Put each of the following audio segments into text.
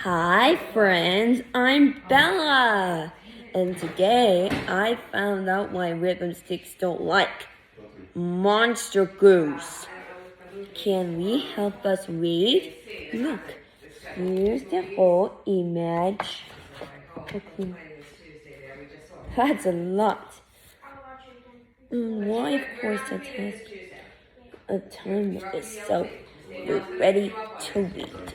Hi friends, I'm Bella, and today I found out why rhythm sticks don't like monster goose. Can we help us read? Look, here's the whole image. Okay. That's a lot. Why, of course, a test a time is so we're ready to read.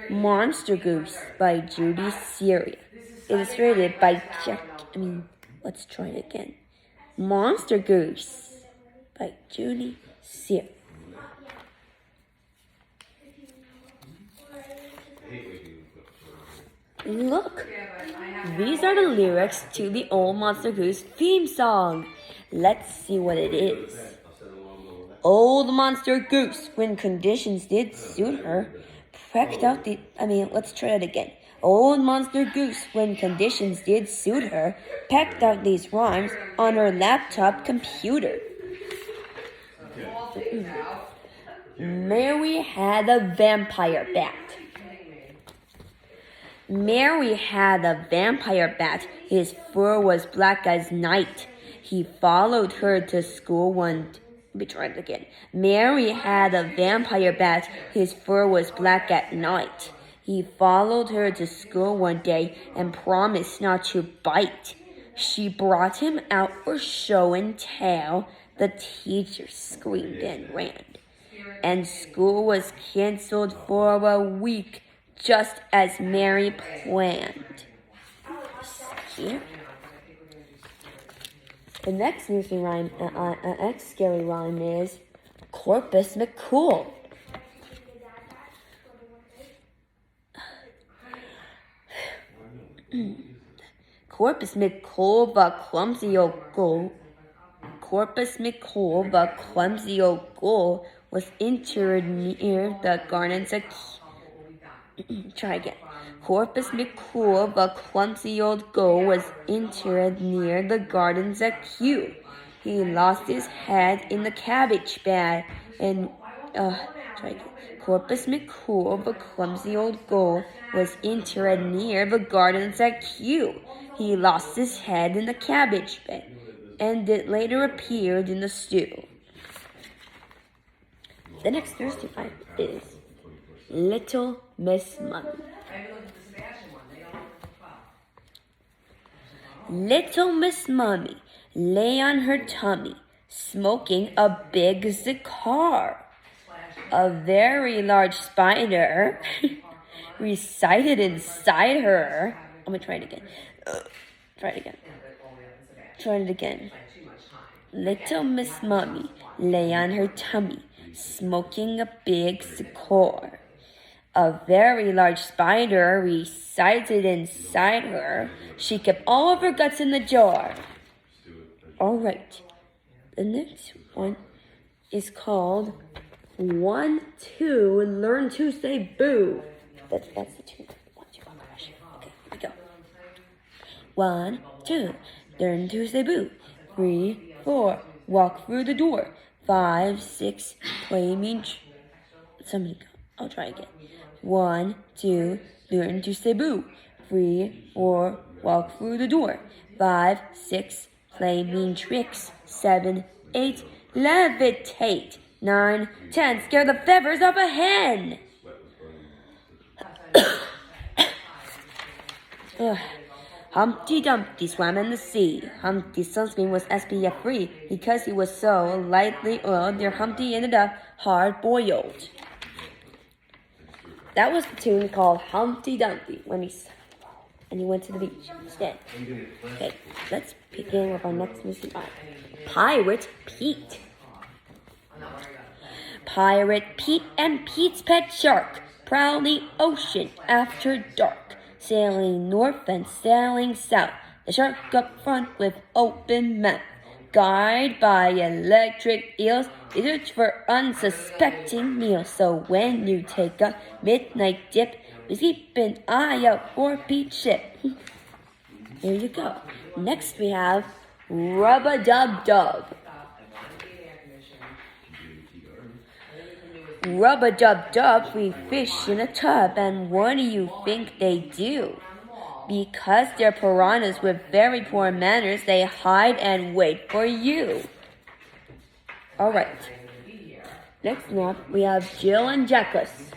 Monster Goose by Judy Seria. Illustrated by let's try it again. Monster Goose by Judy Seria. Look, these are the lyrics to the old Monster Goose theme song. Let's see what it is. Old Monster Goose, when conditions did suit her, let's try it again. Old Monster Goose, when conditions did suit her, packed out these rhymes on her laptop computer. Mary had a vampire bat. Mary had a vampire bat. His fur was black as night. He followed her to school Mary had a vampire bat. His fur was black at night. He followed her to school one day and promised not to bite. She brought him out for show and tell. The teacher screamed and ran. And school was canceled for a week, just as Mary planned. Here. The next scary rhyme is Corpus McCool. Corpus McCool, the clumsy old goal. Corpus McCool, the clumsy old goal, was interred near the gardens of Try again. Corpus McCool, the clumsy old goal, was interred near the gardens at Kew. He lost his head in the cabbage bed Corpus McCool, the clumsy old goal, was interred near the gardens at Kew. He lost his head in the cabbage bed, and it later appeared in the stew. The next Thursday fight is Little Miss Mummy. Little Miss Mummy lay on her tummy, smoking a big cigar. A very large spider resided inside her. I'm gonna try it again. Try it again. Little Miss Mummy lay on her tummy, smoking a big cigar. A very large spider resided inside her. She kept all of her guts in the jar. All right. The next one is called 1, 2, Learn to Say Boo. That's the two. 1, 2, oh my gosh. Okay, here we go. 1, 2, Learn to Say Boo. 3, 4, Walk through the door. 5, 6, Play mean. Somebody go. I'll try again. 1, 2, Learn to Say Boo. 3, 4, Walk through the door. 5, 6, Play mean tricks. 7, 8, Levitate. 9, 10, Scare the feathers off a hen. Humpty Dumpty swam in the sea. Humpty's sunscreen was SPF free. Because he was so lightly oiled, their Humpty ended up hard-boiled. That was the tune called Humpty Dumpty and he went to the beach instead. Okay, let's begin with our next mystery. Pirate Pete. Pirate Pete and Pete's pet shark prowling ocean after dark, sailing north and sailing south. The shark up front with open mouth, guided by electric eels. They search for unsuspecting meals. So when you take a midnight dip, just keep an eye out for Pete's ship. There you go. Next we have Rub-a-Dub-Dub. Rub-a-dub-dub, we fish in a tub, and what do you think they do? Because they're piranhas with very poor manners, they hide and wait for you. Alright. Next up, we have Jill and Jackus.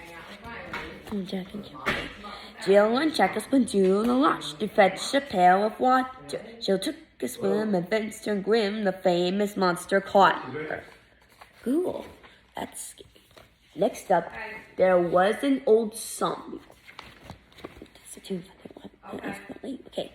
Jill and Jackus went to the lodge to fetch a pail of water. Jill took a swim, and Mr. Grimm, the famous monster, caught her. Cool. That's scary. Next up, there was an old zombie. Okay.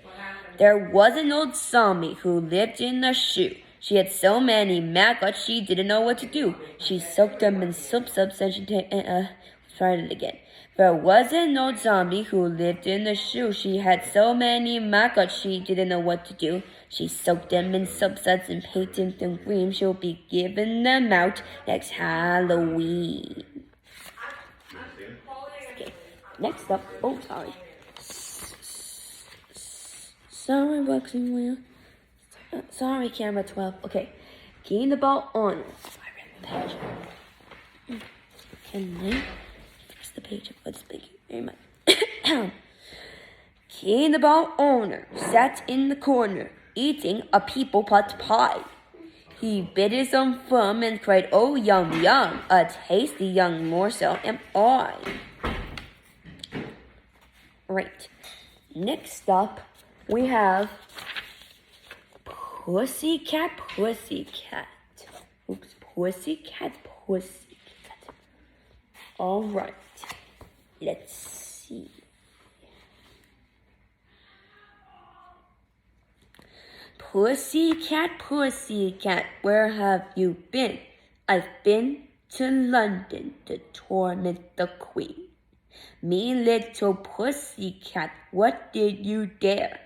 There was an old zombie who lived in a shoe. She had so many maggots she didn't know what to do. She soaked them in soap subs and she tried it again. There was an old zombie who lived in a shoe. She had so many maggots she didn't know what to do. She soaked them in soap suds and painted them green. She'll be giving them out next Halloween. Okay. Next up, sorry, boxing wheel. Sorry, camera 12. Okay. Keying the ball on. I read the page. Can I fix the page? Let's thank you very much. Keying the ball owner sat in the corner, eating a people pot pie. He bit his own thumb and cried, "Oh, yum, yum, a tasty young morsel am I." Right. Next up, we have Pussycat, Pussycat. Oops, Pussycat, Pussycat. All right. Let's see. Pussycat, Pussycat, where have you been? I've been to London to torment the Queen. Me little pussycat, what did you dare?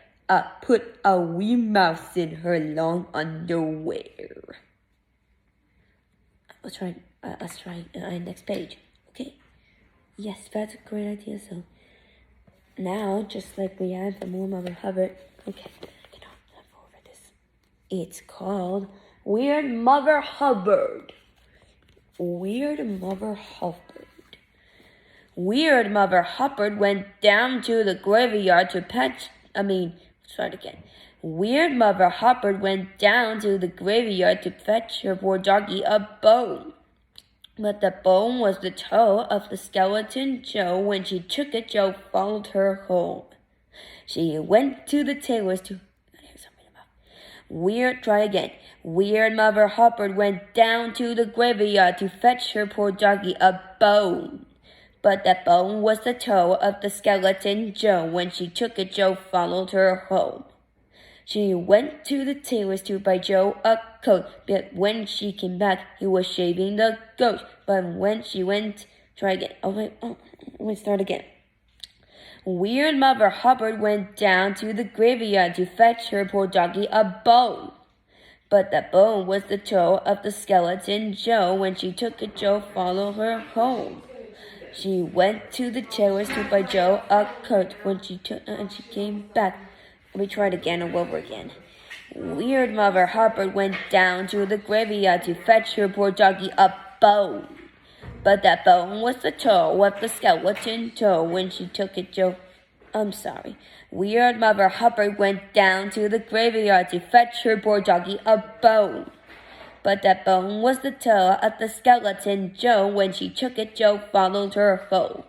Put a wee mouse in her long underwear. Let's try next page. Okay. Yes, that's a great idea. So now, just like we had for more Mother Hubbard. Okay, get over this. It's called Weird Mother Hubbard. Weird Mother Hubbard. Weird Mother Hubbard went down to the graveyard to Weird Mother Hubbard went down to the graveyard to fetch her poor doggy a bone. But the bone was the toe of the skeleton Joe. When she took it, Joe followed her home. She went to the tailor's to... Weird Mother Hubbard went down to the graveyard to fetch her poor doggy a bone. But that bone was the toe of the skeleton Joe. When she took it, Joe followed her home. She went to the tailor's to buy Joe a coat. But when she came back, he was shaving the goat. But when she went... start again. Weird Mother Hubbard went down to the graveyard to fetch her poor doggy a bone. But that bone was the toe of the skeleton Joe. When she took it, Joe followed her home. She went to the tailor's to buy Joe a coat. When she came back. Let me try it again all over again. Weird Mother Hubbard went down to the graveyard to fetch her poor doggy a bone. But that bone was the toe of the skeleton Joe. When she took it, Weird Mother Hubbard went down to the graveyard to fetch her poor doggy a bone. But that bone was the toe of the skeleton Joe. When she took it, Joe followed her home.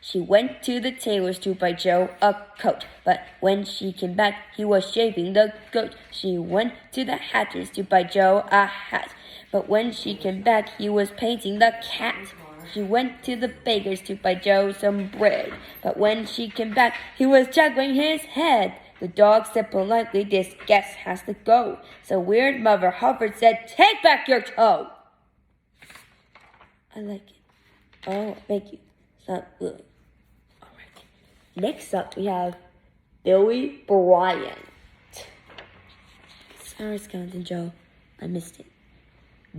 She went to the tailor's to buy Joe a coat. But when she came back, he was shaving the goat. She went to the hatter's to buy Joe a hat. But when she came back, he was painting the cat. She went to the baker's to buy Joe some bread. But when she came back, he was juggling his head. The dog said politely, "This guest has to go." So Weird Mother Hubbard said, "Take back your toe." I like it. Oh, thank you. It's not good. All right. Next up, we have Billy Bryant. Sorry, Skeleton Joe. I missed it.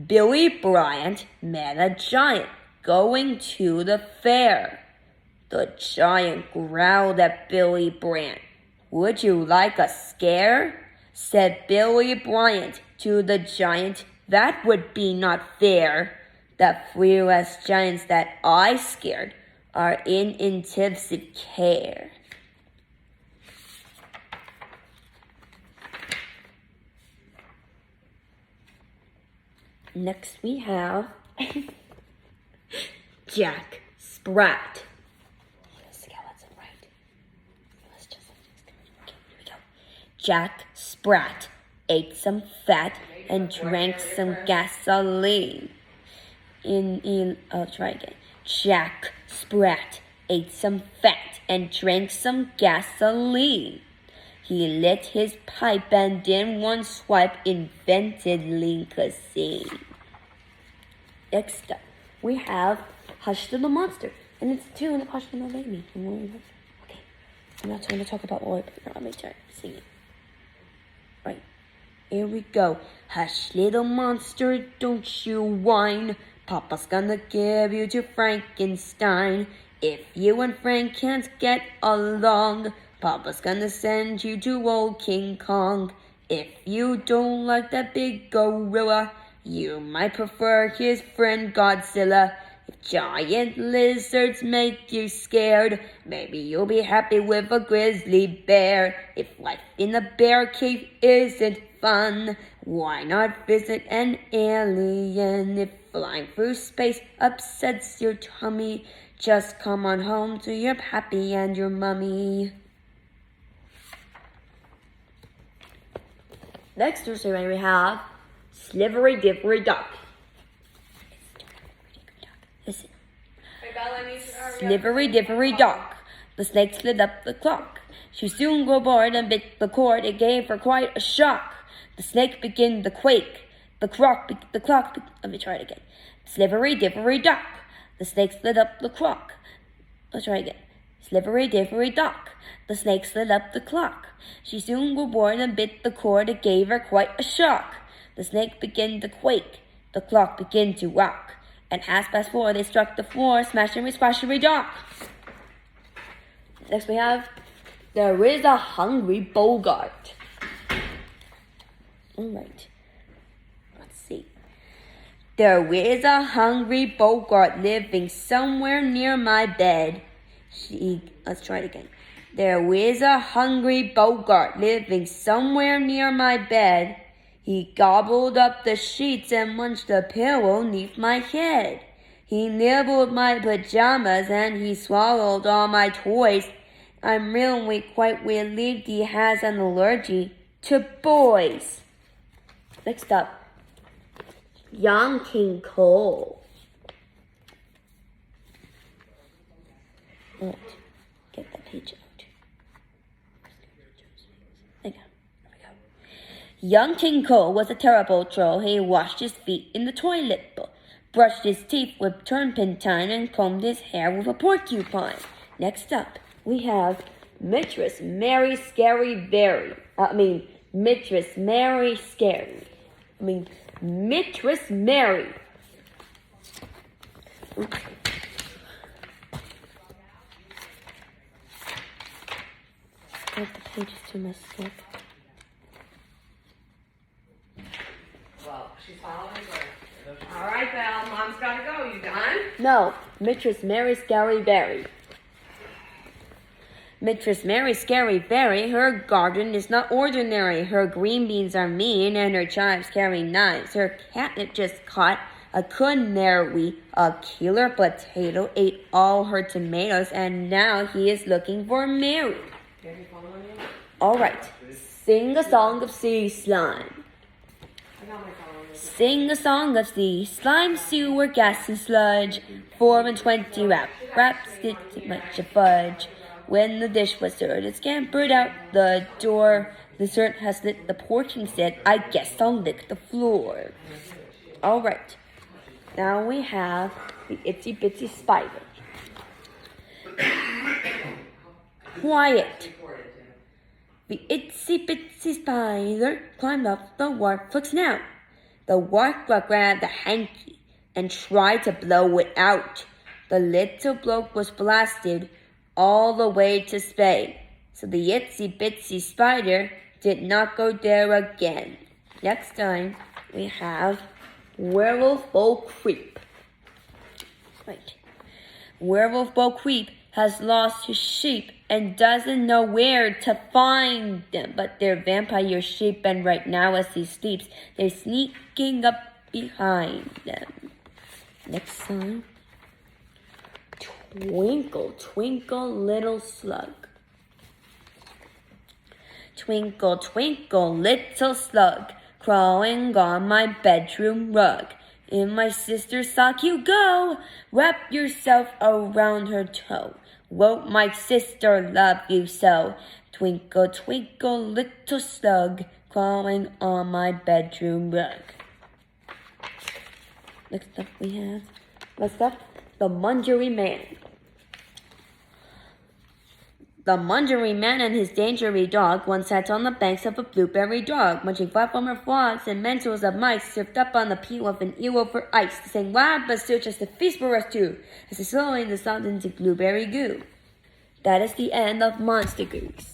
Billy Bryant met a giant going to the fair. The giant growled at Billy Bryant. "Would you like a scare?" said Billy Bryant to the giant. "That would be not fair." The fearless giants that I scared are in intensive care. Next we have Jack Sprat. Jack Sprat ate some fat and drank some gasoline. I'll try again. Jack Sprat ate some fat and drank some gasoline. He lit his pipe and in one swipe invented lean cuisine. Next up, we have Hush Little Monster, and it's a tune of Hush Little Baby. Okay, I'm not trying to talk about Lloyd, but I'll make sure I sing it. Right, here we go. Hush, little monster, don't you whine. Papa's gonna give you to Frankenstein. If you and Frank can't get along, Papa's gonna send you to old King Kong. If you don't like that big gorilla, you might prefer his friend Godzilla. If giant lizards make you scared, maybe you'll be happy with a grizzly bear. If life in a bear cave isn't fun, why not visit an alien? If flying through space upsets your tummy, just come on home to your pappy and your mummy. Next story we have Slivery Dippery Duck. Listen. Slivery Dippery Duck. The snake slid up the clock. She soon grew bored and bit the cord. It gave her quite a shock. The snake began to quake. Let me try it again. Slivery Dippery Duck. The snake slid up the clock. Let's try again. Slivery Dippery Duck. The snake slid up the clock. She soon grew bored and bit the cord. It gave her quite a shock. The snake began to quake. The clock began to rock. At 4:30 they struck the floor, smashing squashery dock. Next we have There Is a Hungry Bogart. Alright. Let's see. There is a hungry Bogart living somewhere near my bed. Let's try it again. There is a hungry Bogart living somewhere near my bed. He gobbled up the sheets and munched the pillow neath my head. He nibbled my pajamas and he swallowed all my toys. I'm really quite relieved he has an allergy to boys. Next up, Young King Cole. Right, get that page out. Young King Cole was a terrible troll. He washed his feet in the toilet bowl, brushed his teeth with turpentine, and combed his hair with a porcupine. Next up, we have Mistress Mary Scary Very. Mistress Mary Scary. Mistress Mary. Oops. Got the pages too messed up. Well, she's following her. All right, Belle. Mom's got to go. You done? No, Mistress Mary Scary Berry. Mistress Mary Scary Berry, her garden is not ordinary. Her green beans are mean and her chives carry knives. Her catnip just caught a canary. A killer potato ate all her tomatoes and now he is looking for Mary. All right, sing a song of sea slime. Sing a song of sea slime, sewer, gas, and sludge. 4 and 20 raps, get too much of fudge. When the dish was served, it scampered out the door. The servant has lit the porch and said, I guess I'll lick the floor. All right, now we have the Itsy Bitsy Spider. Quiet. The Itsy Bitsy Spider climbed up the wharf snout. The wharf grabbed the hanky and tried to blow it out. The little bloke was blasted all the way to Spain. So the Itsy Bitsy Spider did not go there again. Next time, we have Werewolf Old Creep. Right. Werewolf Bo Creep has lost his sheep and doesn't know where to find them. But they're vampire sheep, and right now as he sleeps, they're sneaking up behind them. Next song. Twinkle, twinkle, little slug. Twinkle, twinkle, little slug, crawling on my bedroom rug. In my sister's sock you go, wrap yourself around her toe. Won't my sister love you so? Twinkle, twinkle, little slug, crawling on my bedroom rug. Next up we have, the Mungery Man. The Mungery Man and his dangery dog once sat on the banks of a blueberry bog, munching far-former frogs and morsels of mice served up on the peel of an eel over ice. They sang wild but still just a feast for us two, as they slowly dissolved into blueberry goo. That is the end of Monster Goose.